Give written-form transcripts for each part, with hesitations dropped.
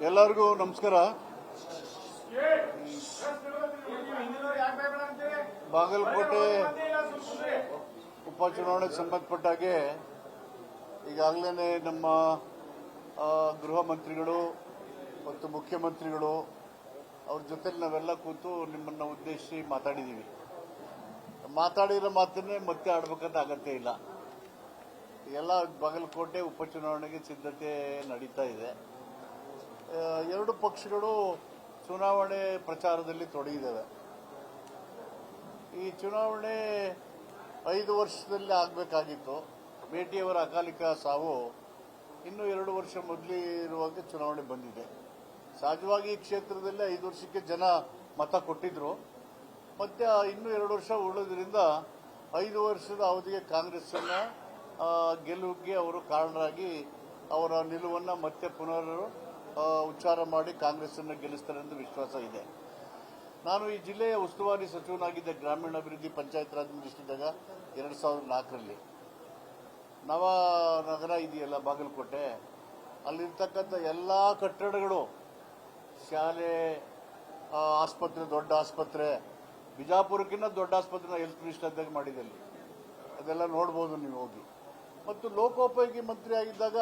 ಎಲ್ಲರಿಗೂ ನಮಸ್ಕಾರ. ಬಾಗಲಕೋಟೆ ಉಪಚುನಾವಣೆಗೆ ಸಂಬಂಧಪಟ್ಟ ಹಾಗೆ ಈಗಾಗಲೇ ನಮ್ಮ ಗೃಹ ಮಂತ್ರಿಗಳು ಮತ್ತು ಮುಖ್ಯಮಂತ್ರಿಗಳು ಅವ್ರ ಜೊತೆಲಿ ನಾವೆಲ್ಲ ಕೂತು ನಿಮ್ಮನ್ನ ಉದ್ದೇಶಿಸಿ ಮಾತಾಡಿದ್ದೀವಿ. ಮಾತಾಡಿರೋ ಮಾತನ್ನೇ ಮತ್ತೆ ಆಡಬೇಕಂತ ಅಗತ್ಯ ಇಲ್ಲ. ಎಲ್ಲ ಬಾಗಲಕೋಟೆ ಉಪಚುನಾವಣೆಗೆ ಸಿದ್ಧತೆ ನಡೀತಾ ಇದೆ. ಎರಡು ಪಕ್ಷಗಳು ಚುನಾವಣೆ ಪ್ರಚಾರದಲ್ಲಿ ತೊಡಗಿದ್ದಾವೆ. ಈ ಚುನಾವಣೆ 5 ವರ್ಷದಲ್ಲಿ ಆಗಬೇಕಾಗಿತ್ತು. ಭೇಟಿಯವರ ಅಕಾಲಿಕ ಸಾವು ಇನ್ನೂ 2 ವರ್ಷ ಮೊದಲಿರುವಾಗ ಚುನಾವಣೆ ಬಂದಿದೆ. ಸಹಜವಾಗಿ ಈ ಕ್ಷೇತ್ರದಲ್ಲಿ 5 ವರ್ಷಕ್ಕೆ ಜನ ಮತ ಕೊಟ್ಟಿದ್ರು. ಮತ್ತೆ ಇನ್ನೂ 2 ವರ್ಷ ಉಳಿದ್ರಿಂದ 5 ವರ್ಷದ ಅವಧಿಗೆ ಕಾಂಗ್ರೆಸ್ನ ಗೆಲುವಿಗೆ ಅವರು ಕಾರಣರಾಗಿ ಅವರ ನಿಲುವನ್ನು ಮತ್ತೆ ಪುನರ್ ಉಚ್ಚಾರ ಮಾಡಿ ಕಾಂಗ್ರೆಸ್ ಅನ್ನು ಗೆಲ್ಲಿಸ್ತಾರೆ ಎಂದು ವಿಶ್ವಾಸ ಇದೆ. ನಾನು ಈ ಜಿಲ್ಲೆಯ ಉಸ್ತುವಾರಿ ಸಚಿವನಾಗಿದ್ದ ಗ್ರಾಮೀಣಾಭಿವೃದ್ಧಿ ಪಂಚಾಯತ್ ರಾಜ್ ಮಿನಿಸ್ಟರ್ 2004ರಲ್ಲಿ ನವನಗರ ಇದೆಯಲ್ಲ ಬಾಗಲಕೋಟೆ, ಅಲ್ಲಿರ್ತಕ್ಕಂಥ ಎಲ್ಲಾ ಕಟ್ಟಡಗಳು, ಶಾಲೆ, ಆಸ್ಪತ್ರೆ, ದೊಡ್ಡ ಆಸ್ಪತ್ರೆ, ಬಿಜಾಪುರಕ್ಕಿಂತ ದೊಡ್ಡ ಆಸ್ಪತ್ರೆ ಹೆಲ್ತ್ ಮಿನಿಸ್ಟರ್ ಆದಾಗ ಮಾಡಿದಲ್ಲಿ ಅದೆಲ್ಲ ನೋಡಬಹುದು ನೀವು ಹೋಗಿ. ಮತ್ತು ಲೋಕೋಪಯೋಗಿ ಮಂತ್ರಿ ಆಗಿದ್ದಾಗ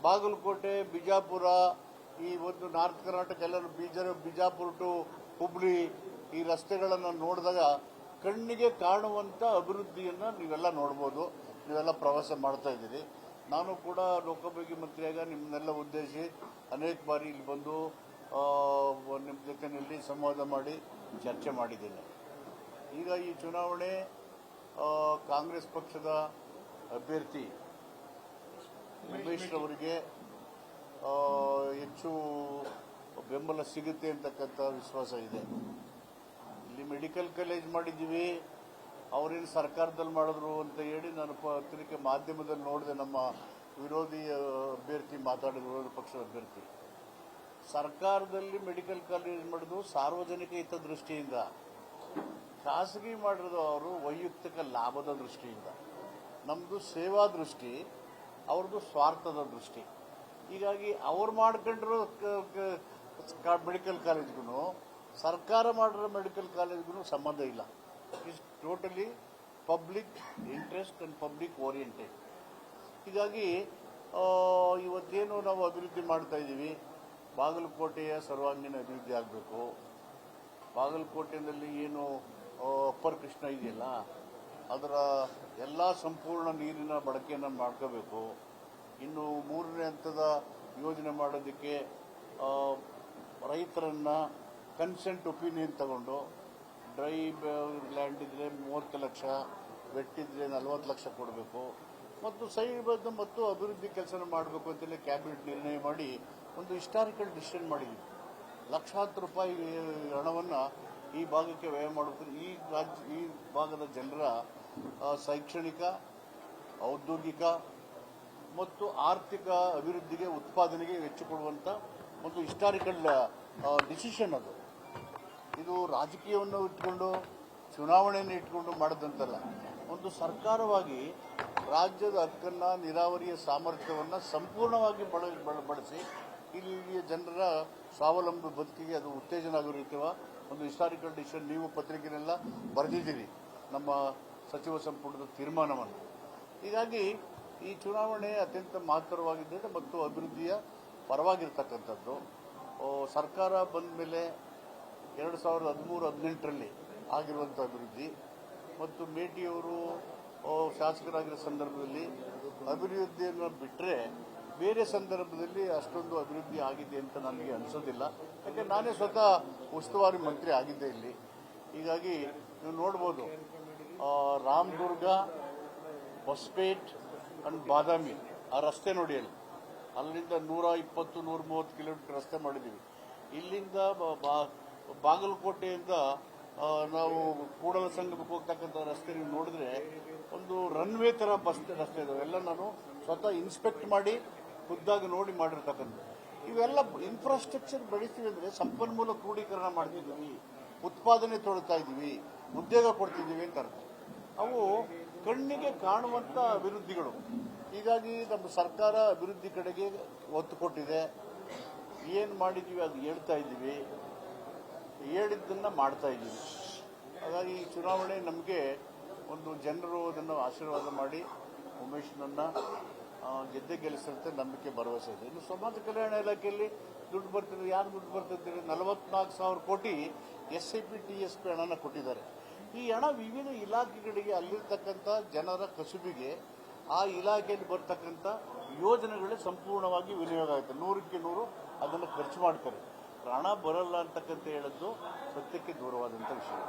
ಬಾಗಲಕೋಟೆ, ಬಿಜಾಪುರ, ಈ ಒಂದು ನಾರ್ತ್ ಕರ್ನಾಟಕ ಎಲ್ಲ ಬಿಜಾಪುರ ಟು ಹುಬ್ಳಿ ಈ ರಸ್ತೆಗಳನ್ನು ನೋಡಿದಾಗ ಕಣ್ಣಿಗೆ ಕಾಣುವಂತ ಅಭಿವೃದ್ಧಿಯನ್ನ ನೀವೆಲ್ಲ ನೋಡಬಹುದು. ನೀವೆಲ್ಲ ಪ್ರವಾಸ ಮಾಡ್ತಾ ಇದ್ದೀರಿ. ನಾನು ಕೂಡ ಲೋಕೋಪಯೋಗಿ ಮಂತ್ರಿಯಾಗ ನಿಮ್ಮನ್ನೆಲ್ಲ ಉದ್ದೇಶಿಸಿ ಅನೇಕ ಬಾರಿ ಇಲ್ಲಿ ಬಂದು ನಿಮ್ಮ ಜೊತೆಯಲ್ಲಿ ಸಂವಾದ ಮಾಡಿ ಚರ್ಚೆ ಮಾಡಿದ್ದೇನೆ. ಈಗ ಈ ಚುನಾವಣೆ ಕಾಂಗ್ರೆಸ್ ಪಕ್ಷದ ಅಭ್ಯರ್ಥಿ ಉಮೇಶ್ ಅವರಿಗೆ ಹೆಚ್ಚು ಬೆಂಬಲ ಸಿಗುತ್ತೆ ಅಂತಕ್ಕಂಥ ವಿಶ್ವಾಸ ಇದೆ. ಇಲ್ಲಿ ಮೆಡಿಕಲ್ ಕಾಲೇಜ್ ಮಾಡಿದ್ದೀವಿ, ಅವರೇನು ಸರ್ಕಾರದಲ್ಲಿ ಮಾಡಿದ್ರು ಅಂತ ಹೇಳಿ ನಾನು ಪತ್ರಿಕೆ ಮಾಧ್ಯಮದಲ್ಲಿ ನೋಡಿದೆ. ನಮ್ಮ ವಿರೋಧಿ ಅಭ್ಯರ್ಥಿ ಮಾತಾಡಿದ ವಿರೋಧ ಪಕ್ಷದ ಅಭ್ಯರ್ಥಿ ಸರ್ಕಾರದಲ್ಲಿ ಮೆಡಿಕಲ್ ಕಾಲೇಜ್ ಮಾಡಿದ್ರು ಸಾರ್ವಜನಿಕ ಹಿತದೃಷ್ಟಿಯಿಂದ, ಖಾಸಗಿ ಮಾಡಿರೋದು ಅವರು ವೈಯಕ್ತಿಕ ಲಾಭದ ದೃಷ್ಟಿಯಿಂದ. ನಮ್ಮದು ಸೇವಾ ದೃಷ್ಟಿ, ಅವ್ರದ್ದು ಸ್ವಾರ್ಥದ ದೃಷ್ಟಿ. ಹೀಗಾಗಿ ಅವ್ರು ಮಾಡ್ಕೊಂಡಿರೋ ಮೆಡಿಕಲ್ ಕಾಲೇಜ್ಗೂ ಸರ್ಕಾರ ಮಾಡಿರೋ ಮೆಡಿಕಲ್ ಕಾಲೇಜ್ಗೂ ಸಂಬಂಧ ಇಲ್ಲ. Is totally public interest and public oriented. ಹೀಗಾಗಿ ಇವತ್ತೇನು ನಾವು ಅಭಿವೃದ್ಧಿ ಮಾಡ್ತಾ ಇದ್ದೀವಿ, ಬಾಗಲಕೋಟೆಯ ಸರ್ವಾಂಗೀಣ ಅಭಿವೃದ್ಧಿ ಆಗಬೇಕು. ಬಾಗಲಕೋಟೆಯಲ್ಲಿ ಏನು ಅಪ್ಪರ್ ಕೃಷ್ಣ ಇದೆಯಲ್ಲ, ಅದರ ಎಲ್ಲ ಸಂಪೂರ್ಣ ನೀರಿನ ಬಳಕೆಯನ್ನು ಮಾಡ್ಕೋಬೇಕು. ಇನ್ನು 3ನೇ ಹಂತದ ಯೋಜನೆ ಮಾಡೋದಕ್ಕೆ ರೈತರನ್ನ ಕನ್ಸೆಂಟ್ ಒಪಿನಿಯನ್ ತಗೊಂಡು, ಡ್ರೈ ಲ್ಯಾಂಡ್ ಇದ್ರೆ 30 ಲಕ್ಷ, ವೆಟ್ ಇದ್ರೆ 40 ಲಕ್ಷ ಕೊಡಬೇಕು. ಮತ್ತು ಸೈಬದ್ಧ ಮತ್ತು ಅಭಿವೃದ್ಧಿ ಕೆಲಸ ಮಾಡಬೇಕು ಅಂತೇಳಿ ಕ್ಯಾಬಿನೆಟ್ ನಿರ್ಣಯ ಮಾಡಿ ಒಂದು ಹಿಸ್ಟಾರಿಕಲ್ ಡಿಸಿಷನ್ ಮಾಡಿದ್ವಿ. ಲಕ್ಷಾಂತರ ರೂಪಾಯಿ ಹಣವನ್ನು ಈ ಭಾಗಕ್ಕೆ ವ್ಯಯ ಮಾಡಬೇಕು. ಈ ಭಾಗದ ಜನರ ಶೈಕ್ಷಣಿಕ, ಔದ್ಯೋಗಿಕ ಮತ್ತು ಆರ್ಥಿಕ ಅಭಿವೃದ್ಧಿಗೆ, ಉತ್ಪಾದನೆಗೆ ಹೆಚ್ಚು ಕೊಡುವಂತ ಒಂದು ಹಿಸ್ಟಾರಿಕಲ್ ಡಿಸಿಷನ್ ಅದು. ಇದು ರಾಜಕೀಯವನ್ನು ಇಟ್ಕೊಂಡು, ಚುನಾವಣೆಯನ್ನು ಇಟ್ಕೊಂಡು ಮಾಡೋದಂತಲ್ಲ. ಒಂದು ಸರ್ಕಾರವಾಗಿ ರಾಜ್ಯದ ಹಕ್ಕನ್ನ, ನೀರಾವರಿಯ ಸಾಮರ್ಥ್ಯವನ್ನು ಸಂಪೂರ್ಣವಾಗಿ ಬಳಸಿ ಇಲ್ಲಿಯ ಜನರ ಸ್ವಾವಲಂಬಿ ಬದುಕಿಗೆ ಅದು ಉತ್ತೇಜನ ಆಗೋ ರೀತಿಯ ಒಂದು ಹಿಸ್ಟಾರಿಕಲ್ ಡಿಸಿಷನ್ ನೀವು ಪತ್ರಿಕೆನೆಲ್ಲ ಬರೆದಿದ್ದೀರಿ, ನಮ್ಮ ಸಚಿವ ಸಂಪುಟದ ತೀರ್ಮಾನವನ್ನು. ಹೀಗಾಗಿ ಈ ಚುನಾವಣೆ ಅತ್ಯಂತ ಮಹತ್ತರವಾಗಿದ್ದರೆ ಮತ್ತು ಅಭಿವೃದ್ಧಿಯ ಪರವಾಗಿರ್ತಕ್ಕಂಥದ್ದು. ಸರ್ಕಾರ ಬಂದ ಮೇಲೆ 2013-18ರಲ್ಲಿ ಆಗಿರುವಂಥ ಅಭಿವೃದ್ಧಿ ಮತ್ತು ಮೇಟಿಯವರು ಶಾಸಕರಾಗಿರೋ ಸಂದರ್ಭದಲ್ಲಿ ಅಭಿವೃದ್ಧಿಯನ್ನು ಬಿಟ್ಟರೆ ಬೇರೆ ಸಂದರ್ಭದಲ್ಲಿ ಅಷ್ಟೊಂದು ಅಭಿವೃದ್ಧಿ ಆಗಿದೆ ಅಂತ ನನಗೆ ಅನಿಸೋದಿಲ್ಲ. ಯಾಕೆ ನಾನೇ ಸ್ವತಃ ಉಸ್ತುವಾರಿ ಮಂತ್ರಿ ಆಗಿದ್ದೆ ಇಲ್ಲಿ. ಹೀಗಾಗಿ ನೀವು ನೋಡ್ಬೋದು, ರಾಮದುರ್ಗ, ಹೊಸಪೇಟ್ ಅಂಡ್ ಬಾದಾಮಿ ಆ ರಸ್ತೆ ನೋಡಿ, ಅಲ್ಲಿಂದ 120-130 ಕಿಲೋಮೀಟರ್ ರಸ್ತೆ ಮಾಡಿದ್ದೀವಿ. ಇಲ್ಲಿಂದ ಬಾಗಲಕೋಟೆಯಿಂದ ನಾವು ಕೂಡಲ ಸಂಗಮಕ್ಕೆ ಹೋಗ್ತಕ್ಕಂಥ ರಸ್ತೆ ನೀವು ನೋಡಿದ್ರೆ ಒಂದು ರನ್ವೇ ತರ ಬಸ್ ರಸ್ತೆ ಇದಾವೆ. ಎಲ್ಲ ನಾನು ಸ್ವತಃ ಇನ್ಸ್ಪೆಕ್ಟ್ ಮಾಡಿ ಖುದ್ದಾಗಿ ನೋಡಿ ಮಾಡಿರ್ತಕ್ಕಂಥ. ಇವೆಲ್ಲ ಇನ್ಫ್ರಾಸ್ಟ್ರಕ್ಚರ್ ಬೆಳಿತೀವಿ ಅಂದ್ರೆ ಸಂಪನ್ಮೂಲ ಕ್ರೋಢೀಕರಣ ಮಾಡ್ತಿದ್ದೀವಿ, ಉತ್ಪಾದನೆ ತೊಡ್ತಾ ಇದ್ದೀವಿ, ಉದ್ಯೋಗ ಕೊಡ್ತಿದ್ದೀವಿ ಅಂತ ಅರ್ಥ. ಅವು ಕಣ್ಣಿಗೆ ಕಾಣುವಂತ ಅಭಿವೃದ್ಧಿಗಳು. ಹೀಗಾಗಿ ನಮ್ಮ ಸರ್ಕಾರ ಅಭಿವೃದ್ಧಿ ಕಡೆಗೆ ಒತ್ತು ಕೊಟ್ಟಿದೆ. ಏನು ಮಾಡಿದ್ದೀವಿ ಅದು ಹೇಳ್ತಾ ಇದ್ದೀವಿ, ಹೇಳಿದ್ದನ್ನು ಮಾಡ್ತಾ ಇದ್ದೀವಿ. ಹಾಗಾಗಿ ಈ ಚುನಾವಣೆ ನಮಗೆ ಒಂದು ಜನರು ಅದನ್ನು ಆಶೀರ್ವಾದ ಮಾಡಿ ಉಮೇಶ್ನನ್ನು ಗೆದ್ದೆ ಗೆಲ್ಲಿಸುತ್ತೆ ನಂಬಿಕೆ ಭರವಸೆ ಇದೆ. ಇನ್ನು ಸಮಾಜ ಕಲ್ಯಾಣ ಇಲಾಖೆಯಲ್ಲಿ ದುಡ್ಡು ಬರ್ತಿದೆ. ಯಾರು ದುಡ್ಡು ಬರ್ತಿದ್ದೀರಿ? 44,000 ಕೋಟಿ SIP TSP ಹಣನ ಕೊಟ್ಟಿದ್ದಾರೆ. ಈ ಹಣ ವಿವಿಧ ಇಲಾಖೆಗಳಿಗೆ ಅಲ್ಲಿರ್ತಕ್ಕಂಥ ಜನರ ಕಸುಬಿಗೆ ಆ ಇಲಾಖೆಯಲ್ಲಿ ಬರ್ತಕ್ಕಂಥ ಯೋಜನೆಗಳೇ ಸಂಪೂರ್ಣವಾಗಿ ವಿನಿಯೋಗ ಆಗುತ್ತೆ. 100ಕ್ಕೆ 100 ಅದನ್ನು ಖರ್ಚು ಮಾಡ್ತಾರೆ. ಹಣ ಬರಲ್ಲ ಅಂತಕ್ಕಂಥ ಹೇಳೋದು ಸತ್ಯಕ್ಕೆ ದೂರವಾದಂಥ ವಿಷಯ.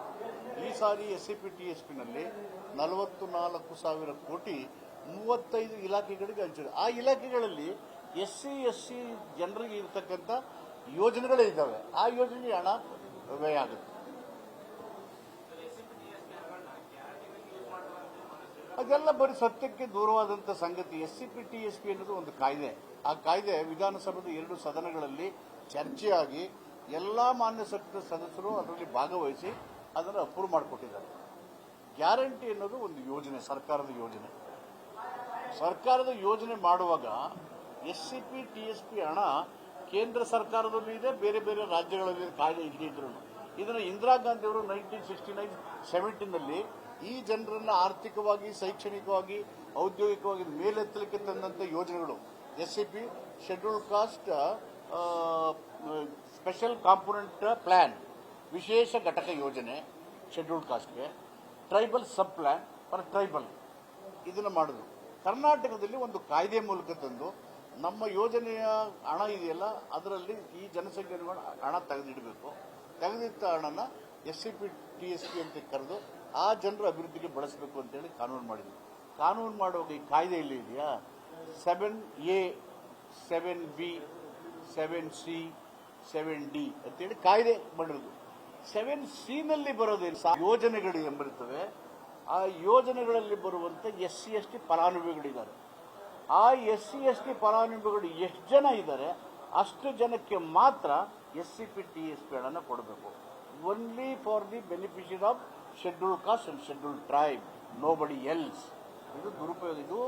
ಈ ಸಾರಿ SIP TSPನಲ್ಲಿ 44,000 ಕೋಟಿ 35 ಇಲಾಖೆಗಳಿಗೆ ಹಂಚಿದೆ. ಆ ಇಲಾಖೆಗಳಲ್ಲಿ SC SC ಜನರಿಗೆ ಇರತಕ್ಕಂಥ ಯೋಜನೆಗಳೇ ಇದ್ದಾವೆ. ಆ ಯೋಜನೆಗೆ ಹಣ ವ್ಯಯ ಆಗುತ್ತೆ. ಅದೆಲ್ಲ ಬರೀ ಸತ್ಯಕ್ಕೆ ದೂರವಾದಂಥ ಸಂಗತಿ. SIP TSP ಅನ್ನೋದು ಒಂದು ಕಾಯ್ದೆ. ಆ ಕಾಯ್ದೆ ವಿಧಾನಸಭೆದ 2 ಸದನಗಳಲ್ಲಿ ಚರ್ಚೆಯಾಗಿ ಎಲ್ಲ ಮಾನ್ಯ ಸದಸ್ಯರು ಅದರಲ್ಲಿ ಭಾಗವಹಿಸಿ ಅದನ್ನು ಅಪ್ರೂವ್ ಮಾಡಿಕೊಟ್ಟಿದ್ದಾರೆ. ಗ್ಯಾರಂಟಿ ಅನ್ನೋದು ಒಂದು ಯೋಜನೆ, ಸರ್ಕಾರದ ಯೋಜನೆ. ಸರ್ಕಾರದ ಯೋಜನೆ ಮಾಡುವಾಗ SIP TSP ಹಣ ಕೇಂದ್ರ ಸರ್ಕಾರದಲ್ಲೂ ಇದೆ, ಬೇರೆ ಬೇರೆ ರಾಜ್ಯಗಳಲ್ಲಿ ಕಾಯ್ದೆ ಇದ್ದಿದ್ರು. ಇದನ್ನು ಇಂದಿರಾ ಗಾಂಧಿ ಅವರು 1969-70ನಲ್ಲಿ ಈ ಜನರನ್ನು ಆರ್ಥಿಕವಾಗಿ, ಶೈಕ್ಷಣಿಕವಾಗಿ, ಔದ್ಯೋಗಿಕವಾಗಿ ಮೇಲೆತ್ತಲಿಕ್ಕೆ ತಂದಂಥ ಯೋಜನೆಗಳು. SIP scheduled caste special component plan, ವಿಶೇಷ ಘಟಕ ಯೋಜನೆ ಶೆಡ್ಯೂಲ್ಡ್ ಕಾಸ್ಟ್ಗೆ, tribal sub plan for tribal, ಇದನ್ನು ಮಾಡಿದ್ರು. ಕರ್ನಾಟಕದಲ್ಲಿ ಒಂದು ಕಾಯ್ದೆ ಮೂಲಕ ತಂದು ನಮ್ಮ ಯೋಜನೆಯ ಹಣ ಇದೆಯಲ್ಲ ಅದರಲ್ಲಿ ಈ ಜನಸಂಖ್ಯೆ ಹಣ ತೆಗೆದಿಡಬೇಕು. ತೆಗೆದಿಟ್ಟ ಹಣನ SIP TSP ಅಂತ ಕರೆದು ಆ ಜನರ ಅಭಿವೃದ್ಧಿಗೆ ಬಳಸಬೇಕು ಅಂತೇಳಿ ಕಾನೂನು ಮಾಡಿದ್ವಿ. ಕಾನೂನು ಮಾಡುವಾಗ ಈ ಕಾಯ್ದೆ ಇಲ್ಲಿ ಇದೆಯಾ, 7A 7B 7C 7D ಅಂತೇಳಿ ಕಾಯ್ದೆ ಮಾಡಿರೋದು. 7C ಬರೋದೇನು ಯೋಜನೆಗಳು ಎಂಬಿರ್ತವೆ. ಆ ಯೋಜನೆಗಳಲ್ಲಿ ಬರುವಂತೆ SC ST ಫಲಾನುಭವಿಗಳಿದ್ದಾರೆ. ಆ SC ST ಫಲಾನುಭವಿಗಳು ಎಷ್ಟು ಜನ ಇದ್ದಾರೆ ಅಷ್ಟು ಜನಕ್ಕೆ ಮಾತ್ರ SIP TSP ಹಣನ ಕೊಡಬೇಕು. Only for the beneficiary of scheduled caste and scheduled tribe, nobody else. ಇದು ದುರುಪಯೋಗ. ಇದು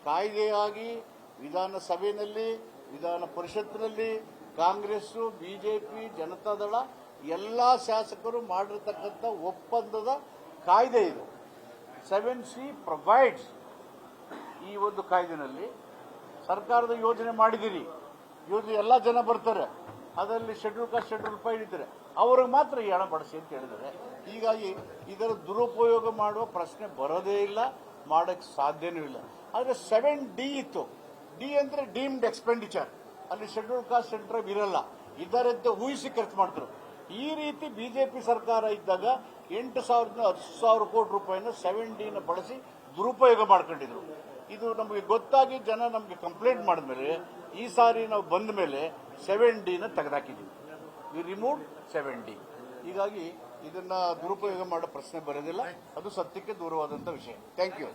ಕಾಯ್ದೆಯಾಗಿ ವಿಧಾನಸಭೆಯಲ್ಲಿ, ವಿಧಾನ ಪರಿಷತ್ನಲ್ಲಿ ಕಾಂಗ್ರೆಸ್, BJP, ಜನತಾದಳ ಎಲ್ಲ ಶಾಸಕರು ಮಾಡಿರ್ತಕ್ಕಂಥ ಒಪ್ಪಂದದ ಕಾಯ್ದೆ ಇದು. 7C provides. ಈ ಒಂದು ಕಾಯ್ದೆನಲ್ಲಿ ಸರ್ಕಾರದ ಯೋಜನೆ ಮಾಡಿದಿರಿ, ಯೋಜನೆ ಎಲ್ಲ ಜನ ಬರ್ತಾರೆ, ಅದರಲ್ಲಿ ಶೆಡ್ಯೂಲ್ ಕಾಸ್ಟ್ ಶೆಡ್ಯೂಲ್ ಫೈವ್ ಇದ್ದಾರೆ, ಅವ್ರಿಗೆ ಮಾತ್ರ ಈ ಹಣ ಬಳಸಿ ಅಂತ ಹೇಳಿದ್ದಾರೆ. ಹೀಗಾಗಿ ಇದರ ದುರುಪಯೋಗ ಮಾಡುವ ಪ್ರಶ್ನೆ ಬರೋದೇ ಇಲ್ಲ, ಮಾಡೋಕ್ಕೆ ಸಾಧ್ಯನೂ ಇಲ್ಲ. ಆದರೆ 7D ಇತ್ತು. D ಅಂದರೆ ಡೀಮ್ಡ್ ಎಕ್ಸ್ಪೆಂಡಿಚರ್. ಅಲ್ಲಿ ಶೆಡ್ಯೂಲ್ ಕಾಸ್ಟ್ ಸೆಂಟ್ರಲ್ ಇರಲ್ಲ, ಇದರಂತೆ ಊಹಿಸಿ ಖರ್ಚು ಮಾಡ್ತಾರೆ. ಈ ರೀತಿ BJP ಸರ್ಕಾರ ಇದ್ದಾಗ 8,000-10,000 ಕೋಟಿ ರೂಪಾಯಿನ 7D ಬಳಸಿ ದುರುಪಯೋಗ ಮಾಡ್ಕೊಂಡಿದ್ರು. ಇದು ನಮಗೆ ಗೊತ್ತಾಗಿ ಜನ ನಮಗೆ ಕಂಪ್ಲೇಂಟ್ ಮಾಡಿದ್ಮೇಲೆ ಈ ಸಾರಿ ನಾವು ಬಂದ ಮೇಲೆ 7D ತೆಗೆದಾಕಿದ್ದೀವಿ. We remove 7D. ಹೀಗಾಗಿ ಇದನ್ನ ದುರುಪಯೋಗ ಮಾಡೋ ಪ್ರಶ್ನೆ ಬರೋದಿಲ್ಲ. ಅದು ಸತ್ಯಕ್ಕೆ ದೂರವಾದಂಥ ವಿಷಯ. Thank you.